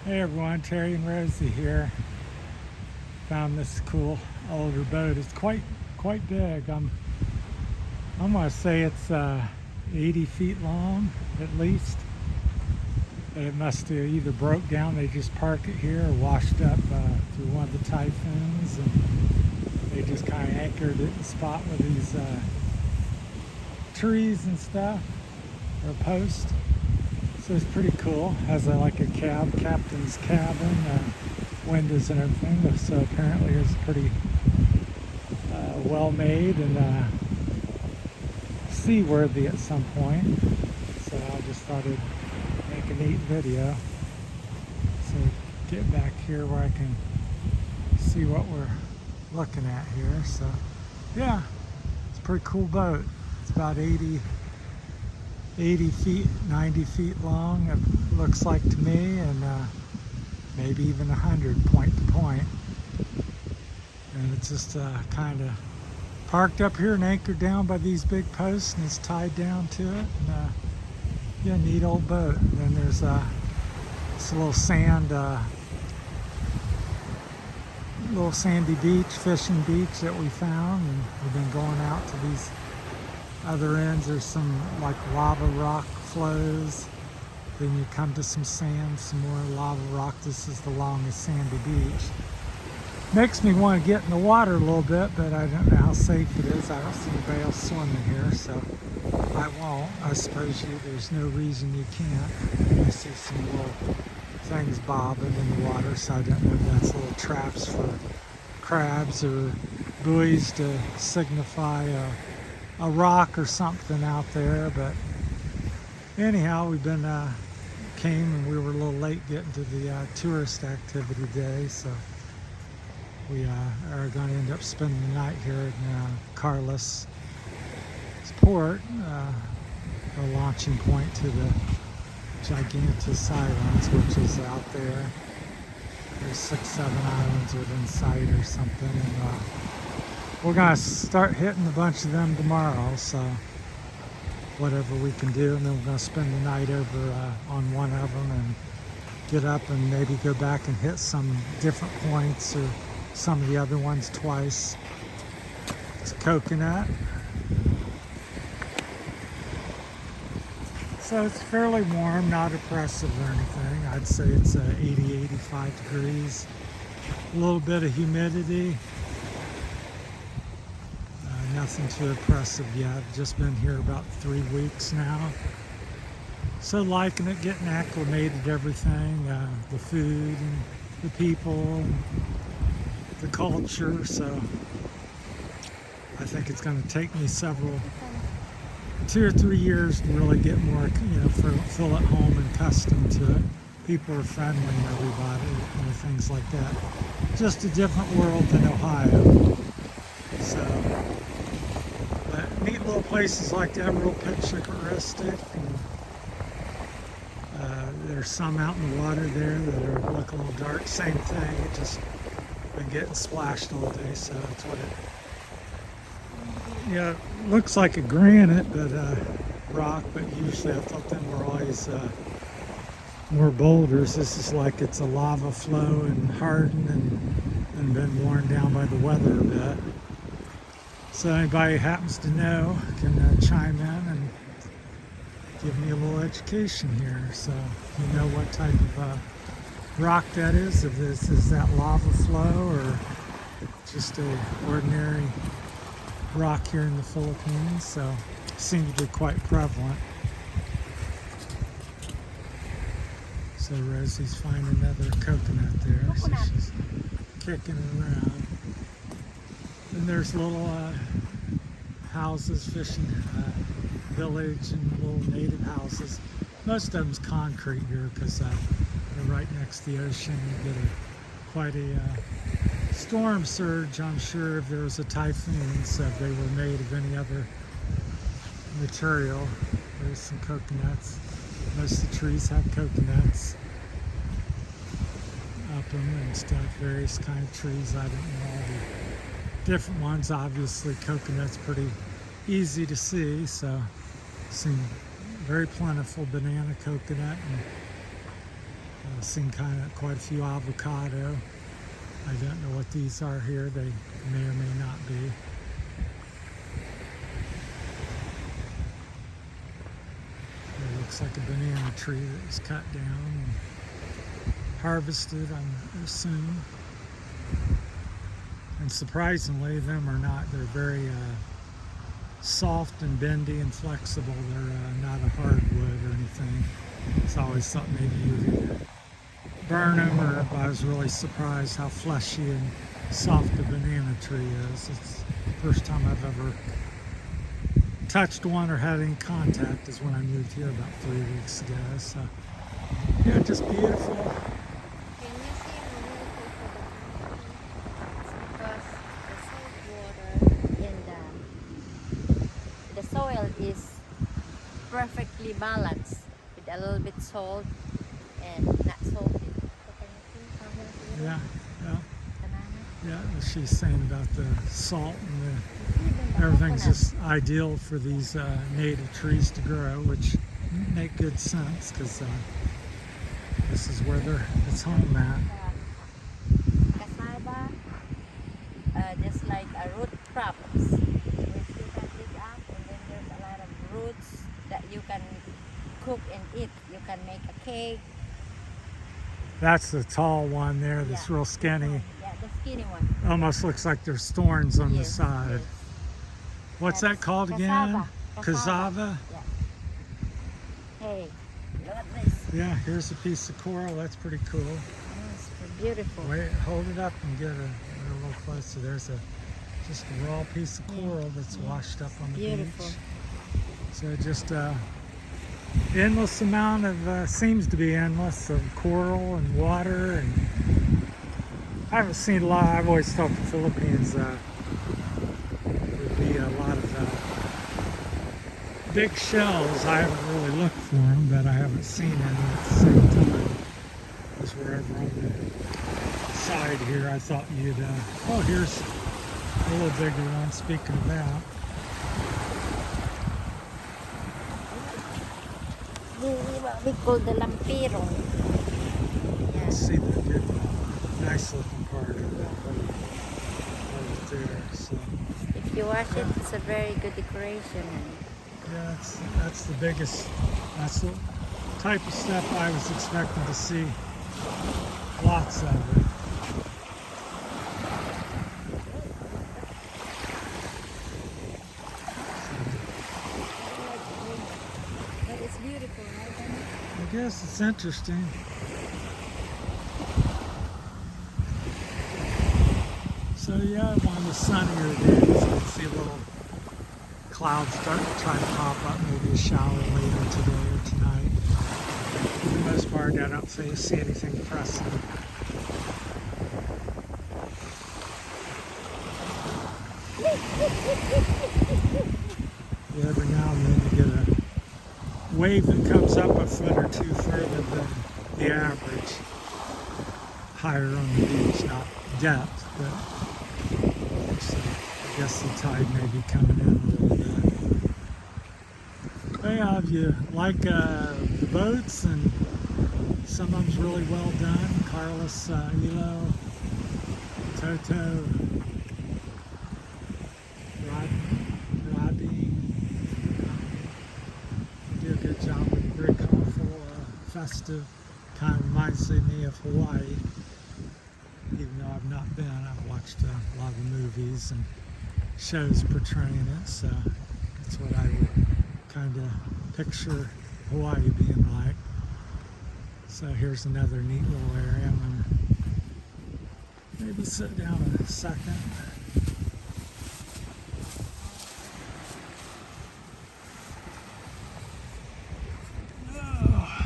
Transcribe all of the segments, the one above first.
Hey everyone, Terry and Rosie here. Found this cool older boat. It's quite big. I'm gonna say it's 80 feet long at least. It must have either broke down. They just parked it here, or washed up through one of the typhoons, and they just kind of anchored it in a spot with these trees and stuff, or a post. So it's pretty cool. Has like a captain's cabin, windows and everything. So apparently it's pretty well made and seaworthy at some point. So I just thought I'd make a neat video. So get back here where I can see what we're looking at here. So yeah, it's a pretty cool boat. It's about 80 feet, 90 feet long, it looks like to me, and maybe even 100 point to point. And it's just kind of parked up here and anchored down by these big posts, and it's tied down to it. And yeah, neat old boat. And then there's this little sandy beach, fishing beach that we found, and we've been going out to these other ends. There's some like lava rock flows, then you come to some sand, some more lava rock. This is the longest sandy beach. Makes me want to get in the water a little bit, but I don't know how safe it is. I don't see anybody else swimming here, so I won't. I suppose there's no reason you can't. I see some little things bobbing in the water, so I don't know if that's little traps for crabs or buoys to signify a rock or something out there. But anyhow, we've been came and we were a little late getting to the tourist activity day, so we are going to end up spending the night here in Carlos port, a launching point to the Gigantes Islands, which is out there. There's 6-7 islands within sight or something, and we're going to start hitting a bunch of them tomorrow, so whatever we can do. And then we're going to spend the night over on one of them and get up and maybe go back and hit some different points or some of the other ones twice. It's a coconut. So it's fairly warm, not oppressive or anything. I'd say it's 80, 85 degrees. A little bit of humidity. Nothing too oppressive yet. I've just been here about 3 weeks now. So liking it, getting acclimated to everything, the food and the people, and the culture. So I think it's going to take me 2 or 3 years to really get more, feel at home and accustomed to it. People are friendly and everybody, things like that. Just a different world than Ohio. So neat little places like that, real picturesque. There's some out in the water there that are look a little dark. Same thing. It just been getting splashed all day, so that's what it. Yeah, it looks like a granite, but rock. But usually I thought them were always more boulders. This is like it's a lava flow and hardened and been worn down by the weather a bit. So anybody who happens to know can chime in and give me a little education here. So you know what type of rock that is. If this is that lava flow or just a ordinary rock here in the Philippines. So it seems to be quite prevalent. So Rosie's finding another coconut there. So she's kicking it around. And there's little houses, fishing village, and little native houses. Most of them's concrete here because they're right next to the ocean. You get quite a storm surge, I'm sure, if there was a typhoon. So if they were made of any other material. There's some coconuts. Most of the trees have coconuts up them and stuff. Various kind of trees. I don't know all the different ones. Obviously coconut's pretty easy to see, so seem very plentiful. Banana, coconut, and I've seen quite a few avocado. I don't know what these are here. They may or may not be. It looks like a banana tree that was cut down and harvested, I assume. And surprisingly, them are not. They're very soft and bendy and flexible. They're not a hardwood or anything. It's always something maybe you either burn them, or I was really surprised how fleshy and soft the banana tree is. It's the first time I've ever touched one or had any contact is when I moved here about 3 weeks ago. So yeah, just beautiful. Can you see how beautiful the because the salt water in the soil is perfectly balanced with a little bit salt and not salty. So can you see how healthy it Yeah, is? yeah, Banana. yeah. She's saying about the salt and Even the everything's coconut. just ideal for these native trees to grow, which make good sense because this is where it's home at. Cassava, just like a root crops, which you can dig up, and then there's a lot of roots that you can cook and eat. You can make a cake. That's the tall one there, that's Yeah, real this skinny. one. Yeah, the skinny one. Almost looks like there's thorns on the Yes, side. yes. What's That's that called again? cassava. Cassava? Yeah. Hey, look at this. Yeah, here's a piece of coral. That's pretty cool. Yes, beautiful. Wait, hold it up and get a little closer. There's just a raw piece of coral that's washed up on the Beautiful. beach. So just endless amount of, seems to be endless, of coral and water. And I haven't seen a lot. I've always thought the Philippines would be a lot of big shells. I haven't really looked for them, but I haven't seen any at the same time. Because we're over on the side here, I thought you'd, oh, here's a little bigger one, speaking of that. What we call the lampirong. Yeah. Let's see the good, nice looking part of that right there. So, If you wash it, it's a very good decoration. yeah, that's the biggest, that's the type of stuff I was expecting to see. Lots of it. But it's beautiful, right? I guess it's interesting. So yeah, one of the sunnier days, you can see a little clouds starting to try to pop up, maybe a shower later today or tonight. For the most part, I don't see anything pressing. Yeah, every now and then you get a wave that comes up a foot or two further than the average. Higher on the beach, not depth, but so I guess the tide may be coming in a little bit. Hey, if you like the boats, and some of them's really well done. Carlos, Ilo, Toto, Rodney, they do a good job with it. Very colorful, festive. Kind of reminds me of Hawaii. Even though I've not been, I've watched a lot of the movies and shows portraying it, so that's what I would kind of picture Hawaii being like. So here's another neat little area. I'm gonna maybe sit down a second. Oh,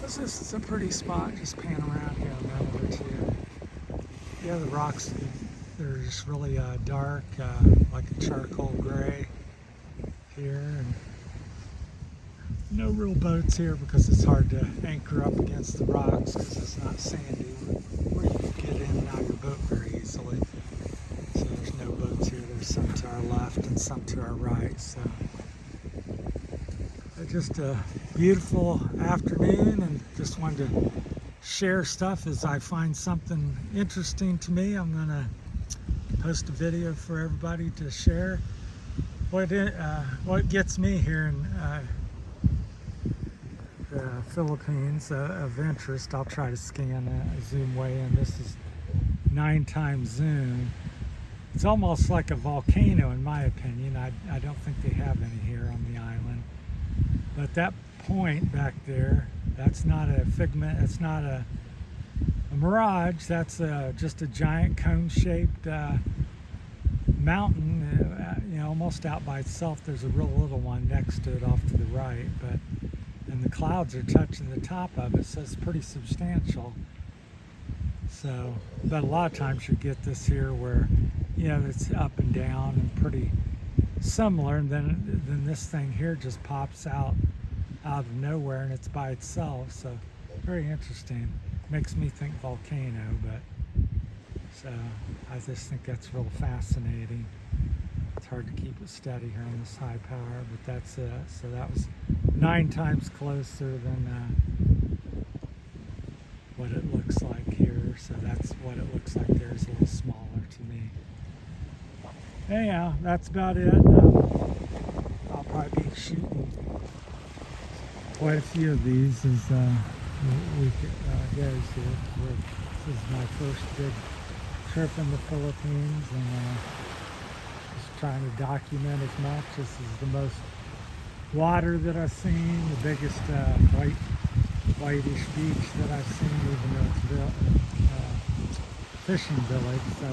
this is a pretty spot. Just pan around here and run over to you. Yeah, the rocks, they're just really dark, like a charcoal gray here. And no real boats here because it's hard to anchor up against the rocks because it's not sandy where you can get in and out of your boat very easily. So there's no boats here. There's some to our left and some to our right. So just a beautiful afternoon, and just wanted to share stuff as I find something interesting to me. I'm gonna post a video for everybody to share. What gets me here in the Philippines of interest, I'll try to scan a zoom way in. This is 9x zoom. It's almost like a volcano in my opinion. I don't think they have any here on the island. But that point back there, that's not a figment, it's not a mirage, that's just a giant cone-shaped mountain, you know, almost out by itself. There's a real little one next to it off to the right, and the clouds are touching the top of it, so it's pretty substantial. So, but a lot of times you get this here where, you know, it's up and down and pretty similar, and then this thing here just pops out of nowhere and it's by itself. So very interesting. Makes me think volcano, but so I just think that's real fascinating. It's hard to keep it steady here on this high power, but that's it. So that was 9x closer than what it looks like here. So that's what it looks like there, is a little smaller to me. Anyhow, that's about it. I'll probably be shooting quite a few of these as we goes here. This is my first big trip in the Philippines, and just trying to document as much. This is the most water that I've seen, the biggest whitish beach that I've seen, even though it's built fishing village. So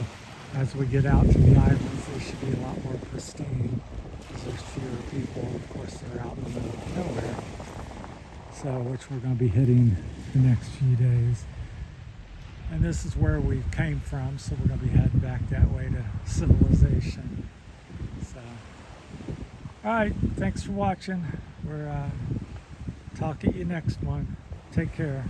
as we get out to the islands, they should be a lot more pristine because there's fewer people. Of course, they're out in the middle of nowhere. So, which we're going to be hitting the next few days. And this is where we came from, so we're going to be heading back that way to civilization. So, all right, thanks for watching. We're talk at you next one. Take care.